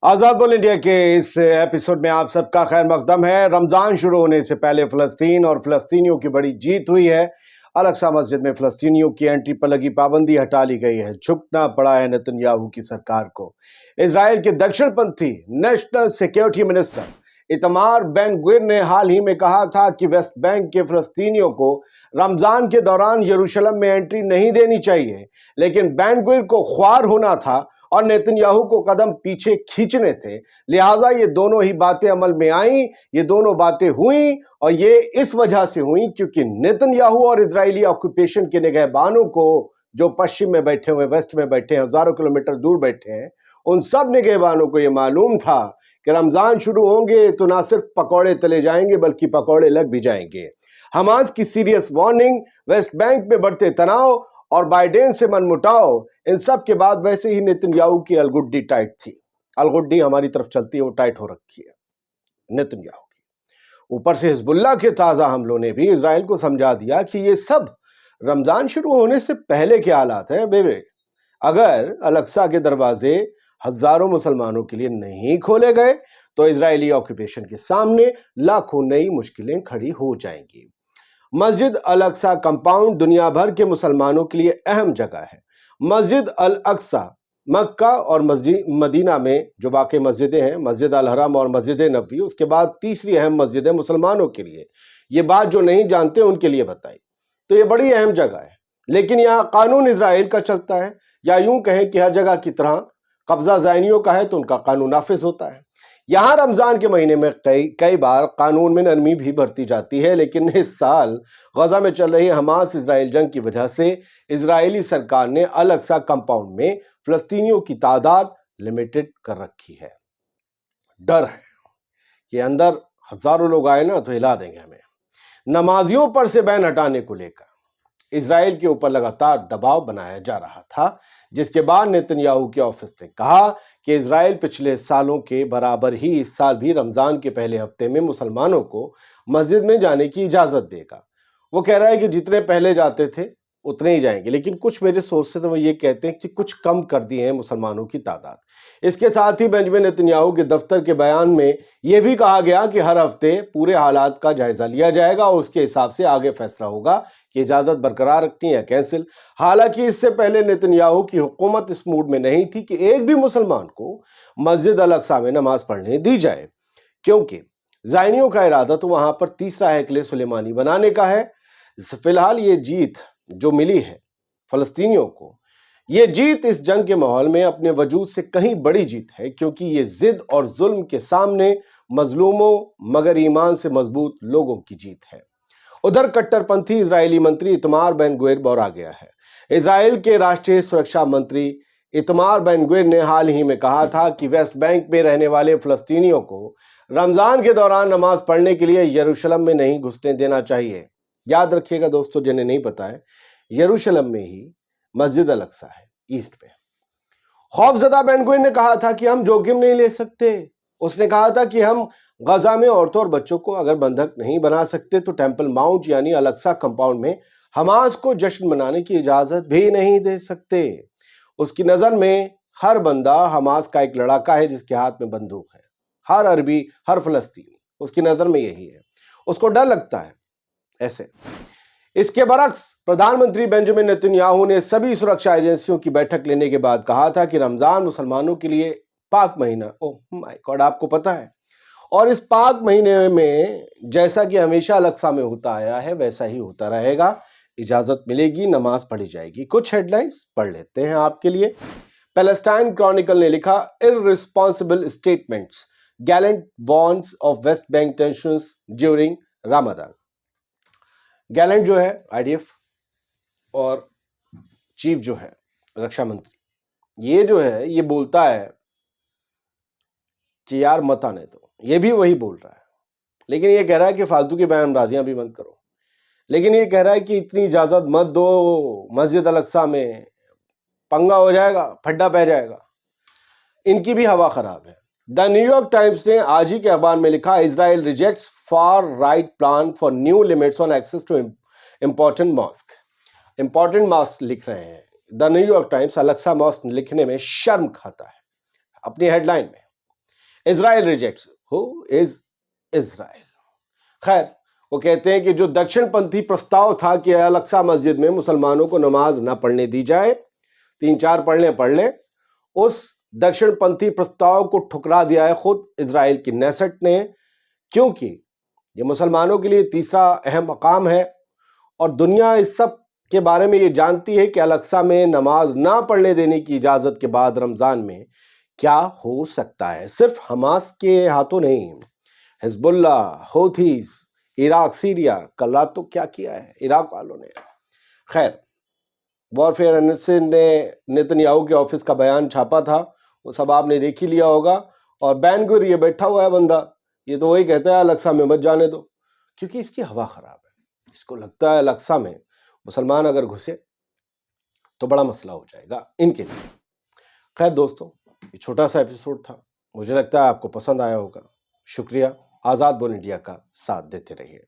आजाद बोल इंडिया के इस एपिसोड में आप सबका खैर मकदम है। रमजान शुरू होने से पहले फिलिस्तीन और फिलिस्तीनियों की बड़ी जीत हुई है। अल-अक्सा मस्जिद में फिलिस्तीनियों की एंट्री पर लगी पाबंदी हटा ली गई है। झुकना पड़ा है नेतन्याहू की सरकार को। इजराइल के दक्षिणपंथी national security minister Itamar Ben Gvir ने हाल ही में कहा था कि वेस्ट बैंक के फिलिस्तीनियों को रमजान के दौरान यरूशलेम में एंट्री नहीं देनी चाहिए, लेकिन बेन ग्विर को ख्वार होना था और नेतन्याहू को कदम पीछे खींचने थे। लिहाजा ये दोनों ही बातें अमल में आईं, ये दोनों बातें हुई और ये इस वजह से हुई क्योंकि नेतन्याहू और इजरायली ऑक्यूपेशन के निगहबानों को, जो पश्चिम में बैठे हुए, वेस्ट में बैठे हैं, हजारों किलोमीटर दूर बैठे हैं, उन सब निगहबानों को ये मालूम था कि रमजान शुरू होंगे तो ना सिर्फ पकौड़े तले जाएंगे बल्कि पकौड़े लग भी जाएंगे। हमास की सीरियस वार्निंग, वेस्ट बैंक में बढ़ते तनाव और बाइडेन से मनमुटाव, इन सब के बाद वैसे ही नेतन्याहू की अलगुड्डी टाइट थी। अलगुड्डी हमारी तरफ चलती है, वो टाइट हो रखी है नेतन्याहू की। ऊपर से हिजबुल्लाह के ताजा हमलों ने भी इजराइल को समझा दिया कि ये सब रमजान शुरू होने से पहले के हालात हैं। बेबे, अगर अल-अक्सा के दरवाजे हजारों मुसलमानों के लिए नहीं खोले गए तो इजरायली ऑक्यूपेशन के सामने लाखों नई मुश्किलें खड़ी हो जाएंगी। मस्जिद अल-अक्सा कंपाउंड दुनिया भर के मुसलमानों के लिए अहम जगह है। मस्जिद अल-अक्सा मक्का और मस्जिद मदीना में जो वाक़ई मस्जिदें हैं, मस्जिद अल-हरम और मस्जिद नबवी, उसके बाद तीसरी अहम मस्जिद है मुसलमानों के लिए। ये बात जो नहीं जानते उनके लिए बताई। तो ये बड़ी अहम जगह है, लेकिन यहाँ कानून इजराइल का चलता है, या यूं कहें कि हर जगह की तरह कब्जा ज़ायनियों का है तो उनका कानून नाफिज होता है। यहाँ रमजान के महीने में कई बार कानून में नरमी भी बरती जाती है, लेकिन इस साल गजा में चल रही हमास इजराइल जंग की वजह से इजरायली सरकार ने अल-अक्सा कंपाउंड में फिलिस्तीनियों की तादाद लिमिटेड कर रखी है। डर है कि अंदर हजारों लोग आए ना तो हिला देंगे हमें। नमाजियों पर से बैन हटाने को लेकर इजराइल के ऊपर लगातार दबाव बनाया जा रहा था, जिसके बाद नेतन्याहू के ऑफिस ने कहा कि इजराइल पिछले सालों के बराबर ही इस साल भी रमजान के पहले हफ्ते में मुसलमानों को मस्जिद में जाने की इजाजत देगा। वो कह रहा है कि जितने पहले जाते थे उतने ही जाएंगे, लेकिन कुछ मेरे सोर्सेस तो वो ये कहते हैं कि कुछ कम कर दिए हैं मुसलमानों की तादाद। इसके साथ ही बेंजामिन नेतन्याहू के दफ्तर के बयान में यह भी कहा गया कि हर हफ्ते पूरे हालात का जायजा लिया जाएगा और उसके हिसाब से आगे फैसला होगा कि इजाजत बरकरार रखनी या कैंसिल। हालांकि इससे पहले नेतन्याहू की हुकूमत इस मूड में नहीं थी कि एक भी मुसलमान को मस्जिद अल-अक्सा में नमाज पढ़ने दी जाए, क्योंकि ज़ायनियों का इरादा तो वहां पर तीसरा हैकले सुलेमानी बनाने का है। फिलहाल ये जीत जो मिली है फलस्तीनियों को, ये जीत इस जंग के माहौल में अपने वजूद से कहीं बड़ी जीत है, क्योंकि ये जिद और जुल्म के सामने मजलूमों मगर ईमान से मजबूत लोगों की जीत है। उधर कट्टरपंथी इजरायली मंत्री इतमार बेन ग्विर बौरा गया है। इजराइल के राष्ट्रीय सुरक्षा मंत्री इतमार बेन ग्विर ने हाल ही में कहा था कि वेस्ट बैंक में रहने वाले फिलिस्तीनियों को रमजान के दौरान नमाज पढ़ने के लिए यरूशलेम में नहीं घुसने देना चाहिए। याद रखिएगा दोस्तों, जिन्हें नहीं पता है, यरूशलेम में ही मस्जिद अल-अक्सा है, ईस्ट में। खौफजदा बेन ग्विर ने कहा था कि हम जोखिम नहीं ले सकते। उसने कहा था कि हम गजा में औरतों और बच्चों को अगर बंधक नहीं बना सकते तो टेंपल माउंट यानी अल-अक्सा कंपाउंड में हमास को जश्न मनाने की इजाजत भी नहीं दे सकते। उसकी नजर में हर बंदा हमास का एक लड़ाका है जिसके हाथ में बंदूक है। हर अरबी, हर फलस्तीनी, उसकी नजर में यही है। उसको डर लगता है ऐसे। इसके बरक्स प्रधानमंत्री बेंजामिन नेतन्याहू ने सभी सुरक्षा एजेंसियों की बैठक लेने के बाद कहा था कि रमजान मुसलमानों के लिए पाक महीना, ओह माय गॉड, आपको पता है, और इस पाक महीने में जैसा कि हमेशा अल-अक्सा में होता आया है वैसा ही होता रहेगा। इजाजत मिलेगी, नमाज पढ़ी जाएगी। कुछ हेडलाइंस पढ़ लेते हैं आपके लिए। पैलेस्टाइन क्रॉनिकल ने लिखा, irresponsible statements, Gallant warns of West Bank tensions during Ramzan. Gallant जो है आईडीएफ और चीफ जो है रक्षा मंत्री, ये जो है ये बोलता है कि यार मत आने दो, ये भी वही बोल रहा है, लेकिन ये कह रहा है कि फालतू की बयानबाजियां भी बंद करो। लेकिन ये कह रहा है कि इतनी इजाजत मत दो, मस्जिद अल-अक्सा में पंगा हो जाएगा, फड्डा पै जाएगा। इनकी भी हवा खराब है। द न्यूयॉर्क टाइम्स ने आज ही के अखबार में लिखा, Israel rejects far right plan for new limits on access to important mosque. Important mosque लिख रहे हैं the New York Times, Al Aqsa mosque लिखने में शर्म खाता है अपनी हेडलाइन में। Israel rejects who is Israel. خیر وہ کہتے ہیں کہ جو دکشن پنتھی پرستاؤ تھا کہ الاقصی مسجد میں مسلمانوں کو نماز نہ پڑھنے دی جائے، 3-4 پڑھ لیں، اس دکشن پنتھی پرستاؤ کو ٹھکرا دیا ہے خود اسرائیل کی نیسٹ نے، کیونکہ یہ مسلمانوں کے لیے تیسرا اہم مقام ہے اور دنیا اس سب کے بارے میں یہ جانتی ہے کہ الاقصی میں نماز نہ پڑھنے دینے کی اجازت کے بعد رمضان میں کیا ہو سکتا ہے. صرف حماس کے ہاتھوں نہیں، حزب اللہ، ہوتھیز، عراق، سیریا، کل رات تو کیا کیا ہے عراق والوں نے. خیر وارفیئر انیسن نے نیتنیاہو کے آفس کا بیان چھاپا تھا، وہ سب آپ نے دیکھ ہی لیا ہوگا. اور بین گر یہ بیٹھا ہوا ہے بندہ، یہ تو وہی کہتا ہے الاقصی میں مت جانے دو، کیونکہ اس کی ہوا خراب ہے. اس کو لگتا ہے الاقصی میں مسلمان اگر گھسے تو بڑا مسئلہ ہو جائے گا ان کے لیے. خیر دوستو، یہ چھوٹا سا ایپیسوڈ تھا، مجھے لگتا ہے آپ کو پسند آیا ہوگا. شکریہ. آزاد بول انڈیا کا ساتھ دیتے رہیے.